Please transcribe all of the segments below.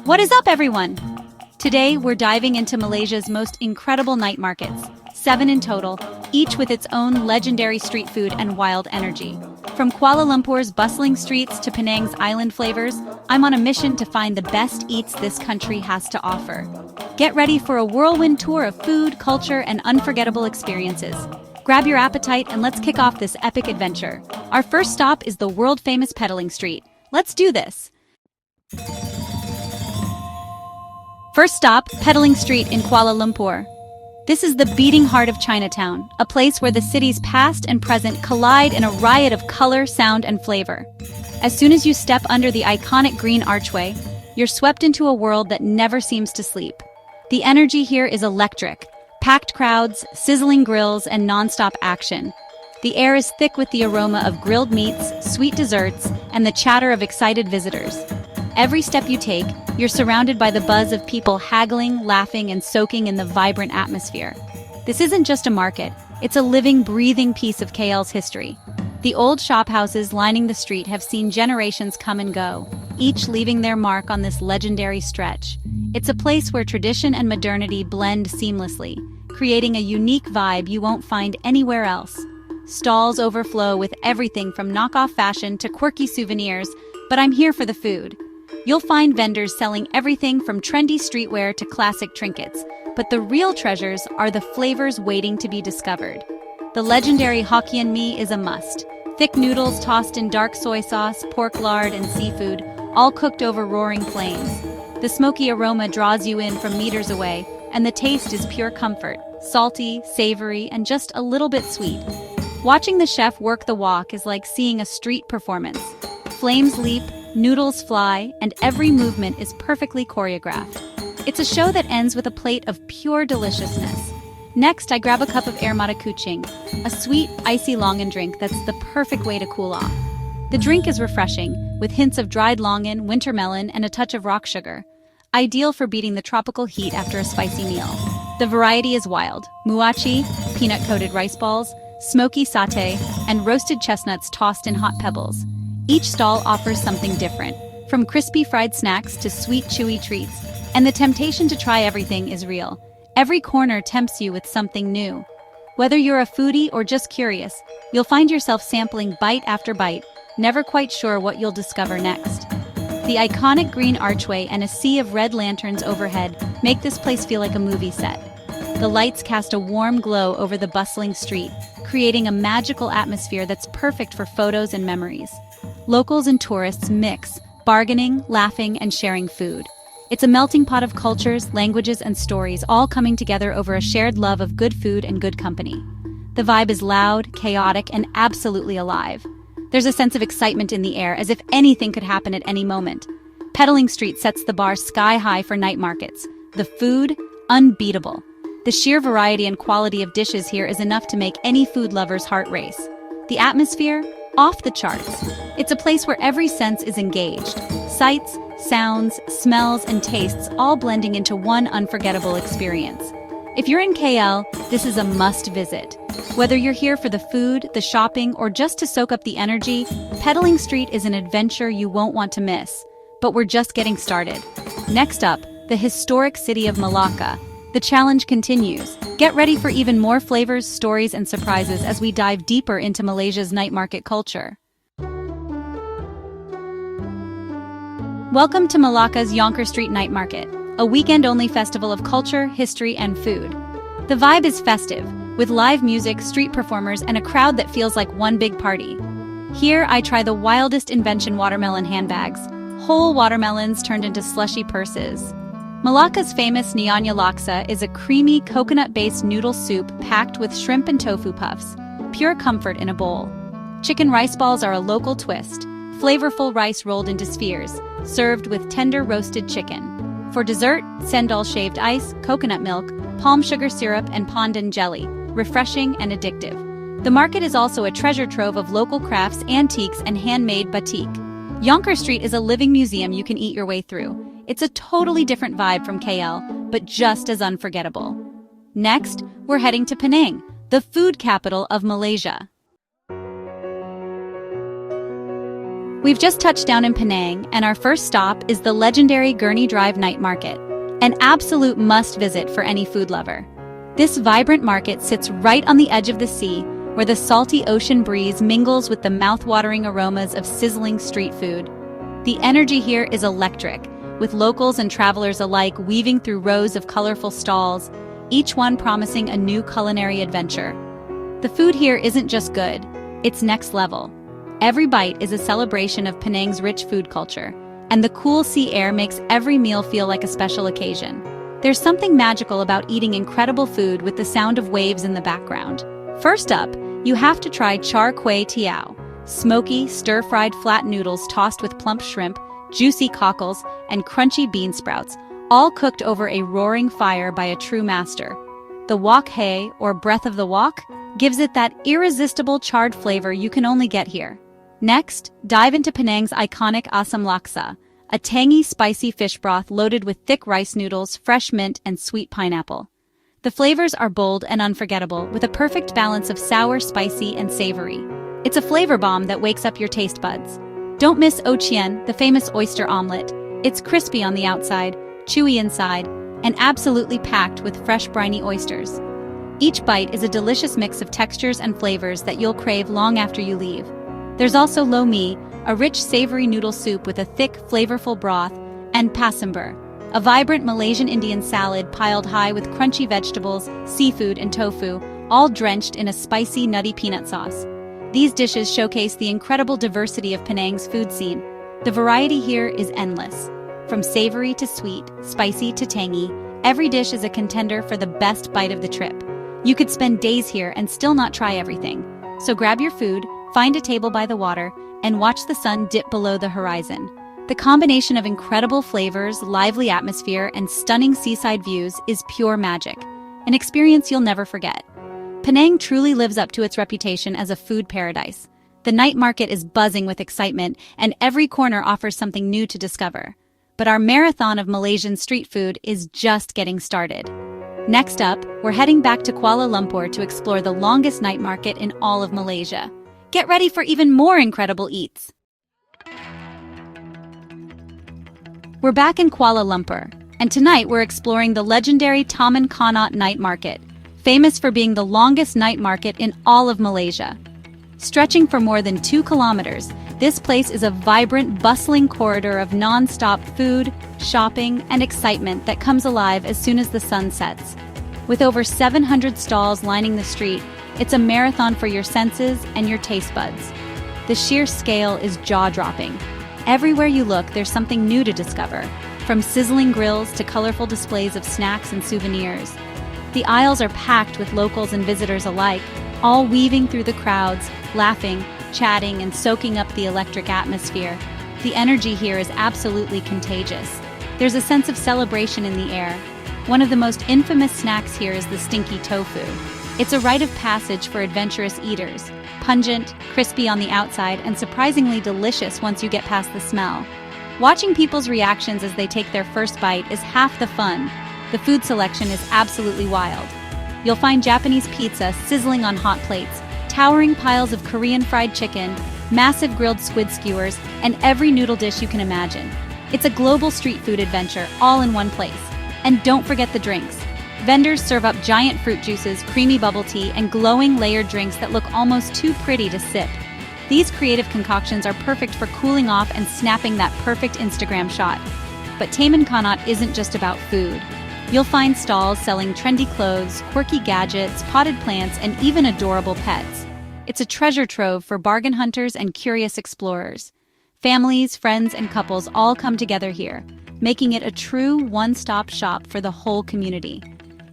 What is up, everyone? Today, we're diving into Malaysia's most incredible night markets, 7 in total, each with its own legendary street food and wild energy. From Kuala Lumpur's bustling streets to Penang's island flavors, I'm on a mission to find the best eats this country has to offer. Get ready for a whirlwind tour of food, culture, and unforgettable experiences. Grab your appetite and let's kick off this epic adventure. Our first stop is the world-famous pedaling street. Let's do this! First stop, Pedaling Street in Kuala Lumpur. This is the beating heart of Chinatown, a place where the city's past and present collide in a riot of color, sound, and flavor. As soon as you step under the iconic green archway, you're swept into a world that never seems to sleep. The energy here is electric. Packed crowds, sizzling grills, and non-stop action. The air is thick with the aroma of grilled meats, sweet desserts, and the chatter of excited visitors. Every step you take, you're surrounded by the buzz of people haggling, laughing, and soaking in the vibrant atmosphere. This isn't just a market, it's a living, breathing piece of KL's history. The old shophouses lining the street have seen generations come and go, each leaving their mark on this legendary stretch. It's a place where tradition and modernity blend seamlessly, creating a unique vibe you won't find anywhere else. Stalls overflow with everything from knockoff fashion to quirky souvenirs, but I'm here for the food. You'll find vendors selling everything from trendy streetwear to classic trinkets, but the real treasures are the flavors waiting to be discovered. The legendary Hokkien mee is a must. Thick noodles tossed in dark soy sauce, pork lard, and seafood, all cooked over roaring flames. The smoky aroma draws you in from meters away, and the taste is pure comfort, salty, savory, and just a little bit sweet. Watching the chef work the wok is like seeing a street performance. Flames leap, noodles fly, and every movement is perfectly choreographed. It's a show that ends with a plate of pure deliciousness. Next, I grab a cup of air mata kucing, a sweet, icy longan drink that's the perfect way to cool off. The drink is refreshing, with hints of dried longan, winter melon, and a touch of rock sugar. Ideal for beating the tropical heat after a spicy meal. The variety is wild. Muachi, peanut-coated rice balls, smoky satay, and roasted chestnuts tossed in hot pebbles. Each stall offers something different, from crispy fried snacks to sweet, chewy treats, and the temptation to try everything is real. Every corner tempts you with something new. Whether you're a foodie or just curious, you'll find yourself sampling bite after bite, never quite sure what you'll discover next. The iconic green archway and a sea of red lanterns overhead make this place feel like a movie set. The lights cast a warm glow over the bustling street, creating a magical atmosphere that's perfect for photos and memories. Locals and tourists mix, bargaining, laughing, and sharing food. It's a melting pot of cultures, languages, and stories all coming together over a shared love of good food and good company. The vibe is loud, chaotic, and absolutely alive. There's a sense of excitement in the air, as if anything could happen at any moment. Pedaling Street sets the bar sky high for night markets. The food, unbeatable. The sheer variety and quality of dishes here is enough to make any food lover's heart race. The atmosphere, off the charts. It's a place where every sense is engaged. Sights, sounds, smells, and tastes all blending into one unforgettable experience. If you're in KL, this is a must visit. Whether you're here for the food, the shopping, or just to soak up the energy, Pedaling Street is an adventure you won't want to miss. But we're just getting started. Next up, the historic city of Malacca. The challenge continues. Get ready for even more flavors, stories, and surprises as we dive deeper into Malaysia's night market culture. Welcome to Malacca's Yonker Street Night Market, a weekend-only festival of culture, history, and food. The vibe is festive, with live music, street performers, and a crowd that feels like one big party. Here, I try the wildest invention watermelon handbags, whole watermelons turned into slushy purses. Malacca's famous Nyanya Laksa is a creamy, coconut-based noodle soup packed with shrimp and tofu puffs, pure comfort in a bowl. Chicken rice balls are a local twist, flavorful rice rolled into spheres, served with tender roasted chicken. For dessert, sendal shaved ice, coconut milk, palm sugar syrup, and pandan jelly, refreshing and addictive. The market is also a treasure trove of local crafts, antiques, and handmade batik. Yonker Street is a living museum you can eat your way through. It's a totally different vibe from KL, but just as unforgettable. Next, we're heading to Penang, the food capital of Malaysia. We've just touched down in Penang, and our first stop is the legendary Gurney Drive Night Market, an absolute must-visit for any food lover. This vibrant market sits right on the edge of the sea, where the salty ocean breeze mingles with the mouth-watering aromas of sizzling street food. The energy here is electric, with locals and travelers alike weaving through rows of colorful stalls, each one promising a new culinary adventure. The food here isn't just good, it's next level. Every bite is a celebration of Penang's rich food culture, and the cool sea air makes every meal feel like a special occasion. There's something magical about eating incredible food with the sound of waves in the background. First up, you have to try char kway teow, smoky, stir-fried flat noodles tossed with plump shrimp, juicy cockles, and crunchy bean sprouts, all cooked over a roaring fire by a true master. The wok hei, or breath of the wok, gives it that irresistible charred flavor you can only get here. Next, dive into Penang's iconic asam laksa, a tangy, spicy fish broth loaded with thick rice noodles, fresh mint, and sweet pineapple. The flavors are bold and unforgettable, with a perfect balance of sour, spicy, and savory. It's a flavor bomb that wakes up your taste buds. Don't miss ochien, the famous oyster omelet. It's crispy on the outside, chewy inside, and absolutely packed with fresh briny oysters. Each bite is a delicious mix of textures and flavors that you'll crave long after you leave. There's also lo mee, a rich savory noodle soup with a thick, flavorful broth, and pasamber, a vibrant Malaysian Indian salad piled high with crunchy vegetables, seafood, and tofu, all drenched in a spicy, nutty peanut sauce. These dishes showcase the incredible diversity of Penang's food scene. The variety here is endless. From savory to sweet, spicy to tangy, every dish is a contender for the best bite of the trip. You could spend days here and still not try everything. So grab your food, find a table by the water, and watch the sun dip below the horizon. The combination of incredible flavors, lively atmosphere, and stunning seaside views is pure magic, an experience you'll never forget. Penang truly lives up to its reputation as a food paradise. The night market is buzzing with excitement, and every corner offers something new to discover. But our marathon of Malaysian street food is just getting started. Next up, we're heading back to Kuala Lumpur to explore the longest night market in all of Malaysia. Get ready for even more incredible eats! We're back in Kuala Lumpur, and tonight we're exploring the legendary Taman Connaught Night Market, famous for being the longest night market in all of Malaysia. Stretching for more than 2 kilometers, this place is a vibrant, bustling corridor of non-stop food, shopping, and excitement that comes alive as soon as the sun sets. With over 700 stalls lining the street, it's a marathon for your senses and your taste buds. The sheer scale is jaw-dropping. Everywhere you look, there's something new to discover, from sizzling grills to colorful displays of snacks and souvenirs. The aisles are packed with locals and visitors alike, all weaving through the crowds, laughing, chatting, and soaking up the electric atmosphere. The energy here is absolutely contagious. There's a sense of celebration in the air. One of the most infamous snacks here is the stinky tofu. It's a rite of passage for adventurous eaters, pungent, crispy on the outside, and surprisingly delicious once you get past the smell. Watching people's reactions as they take their first bite is half the fun. The food selection is absolutely wild. You'll find Japanese pizza sizzling on hot plates, towering piles of Korean fried chicken, massive grilled squid skewers, and every noodle dish you can imagine. It's a global street food adventure all in one place. And don't forget the drinks. Vendors serve up giant fruit juices, creamy bubble tea, and glowing layered drinks that look almost too pretty to sip. These creative concoctions are perfect for cooling off and snapping that perfect Instagram shot. But Taman Connaught isn't just about food. You'll find stalls selling trendy clothes, quirky gadgets, potted plants, and even adorable pets. It's a treasure trove for bargain hunters and curious explorers. Families, friends, and couples all come together here, making it a true one-stop shop for the whole community.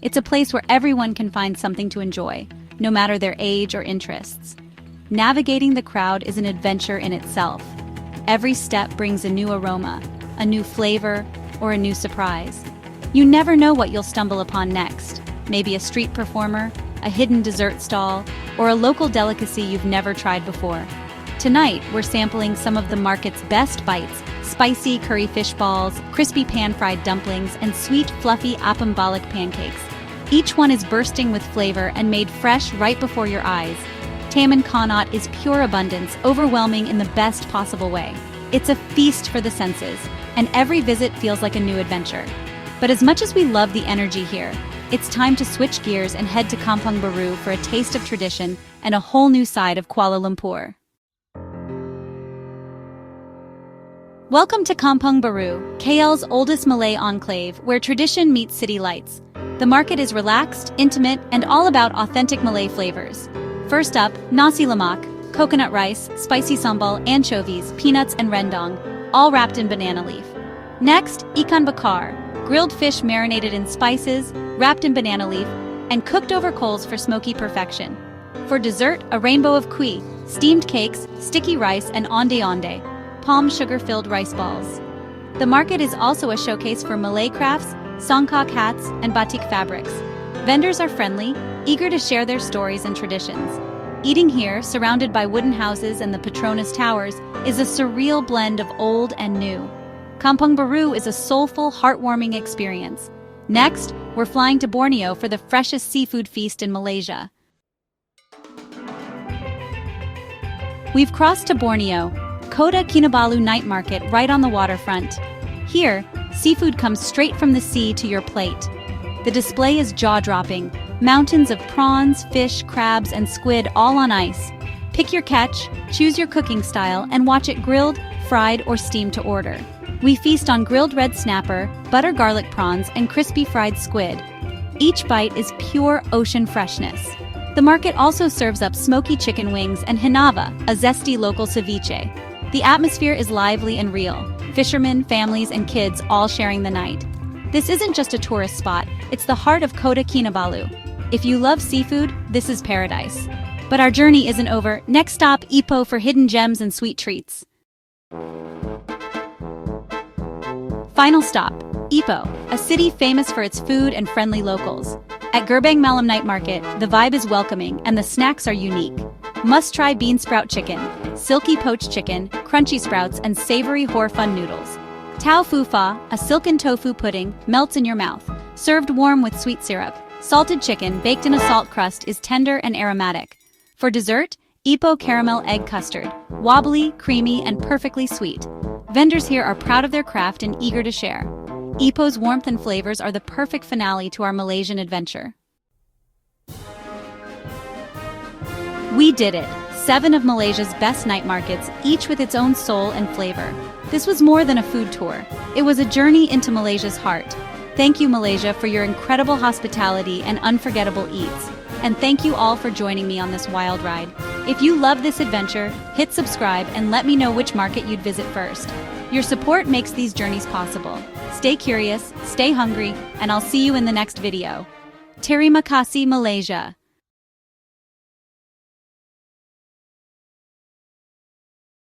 It's a place where everyone can find something to enjoy, no matter their age or interests. Navigating the crowd is an adventure in itself. Every step brings a new aroma, a new flavor, or a new surprise. You never know what you'll stumble upon next. Maybe a street performer, a hidden dessert stall, or a local delicacy you've never tried before. Tonight, we're sampling some of the market's best bites: spicy curry fish balls, crispy pan-fried dumplings, and sweet, fluffy apam balik pancakes. Each one is bursting with flavor and made fresh right before your eyes. Taman Connaught is pure abundance, overwhelming in the best possible way. It's a feast for the senses, and every visit feels like a new adventure. But as much as we love the energy here, it's time to switch gears and head to Kampong Baru for a taste of tradition and a whole new side of Kuala Lumpur. Welcome to Kampong Baru, KL's oldest Malay enclave, where tradition meets city lights. The market is relaxed, intimate, and all about authentic Malay flavors. First up, nasi lemak, coconut rice, spicy sambal, anchovies, peanuts, and rendang, all wrapped in banana leaf. Next, ikan bakar, grilled fish marinated in spices, wrapped in banana leaf, and cooked over coals for smoky perfection. For dessert, a rainbow of kui, steamed cakes, sticky rice, and onde-onde, palm sugar-filled rice balls. The market is also a showcase for Malay crafts, songkok hats, and batik fabrics. Vendors are friendly, eager to share their stories and traditions. Eating here, surrounded by wooden houses and the Petronas Towers, is a surreal blend of old and new. Kampong Baru is a soulful, heartwarming experience. Next, we're flying to Borneo for the freshest seafood feast in Malaysia. We've crossed to Borneo, Kota Kinabalu night market right on the waterfront. Here, seafood comes straight from the sea to your plate. The display is jaw-dropping. Mountains of prawns, fish, crabs, and squid all on ice. Pick your catch, choose your cooking style, and watch it grilled, fried, or steamed to order. We feast on grilled red snapper, butter garlic prawns, and crispy fried squid. Each bite is pure ocean freshness. The market also serves up smoky chicken wings and hinava, a zesty local ceviche. The atmosphere is lively and real. Fishermen, families, and kids all sharing the night. This isn't just a tourist spot, it's the heart of Kota Kinabalu. If you love seafood, this is paradise. But our journey isn't over. Next stop, Ipoh for hidden gems and sweet treats. Final stop, Ipoh, a city famous for its food and friendly locals. At Gerbang Malam Night Market, the vibe is welcoming and the snacks are unique. Must-try bean sprout chicken, silky poached chicken, crunchy sprouts, and savory hor fun noodles. Tao Fu Fa, a silken tofu pudding, melts in your mouth, served warm with sweet syrup. Salted chicken, baked in a salt crust, is tender and aromatic. For dessert, Ipoh caramel egg custard, wobbly, creamy, and perfectly sweet. Vendors here are proud of their craft and eager to share. Ipoh's warmth and flavors are the perfect finale to our Malaysian adventure. We did it! 7 of Malaysia's best night markets, each with its own soul and flavor. This was more than a food tour. It was a journey into Malaysia's heart. Thank you, Malaysia, for your incredible hospitality and unforgettable eats. And thank you all for joining me on this wild ride. If you love this adventure, hit subscribe and let me know which market you'd visit first. Your support makes these journeys possible. Stay curious, stay hungry, and I'll see you in the next video. Terima kasih, Malaysia.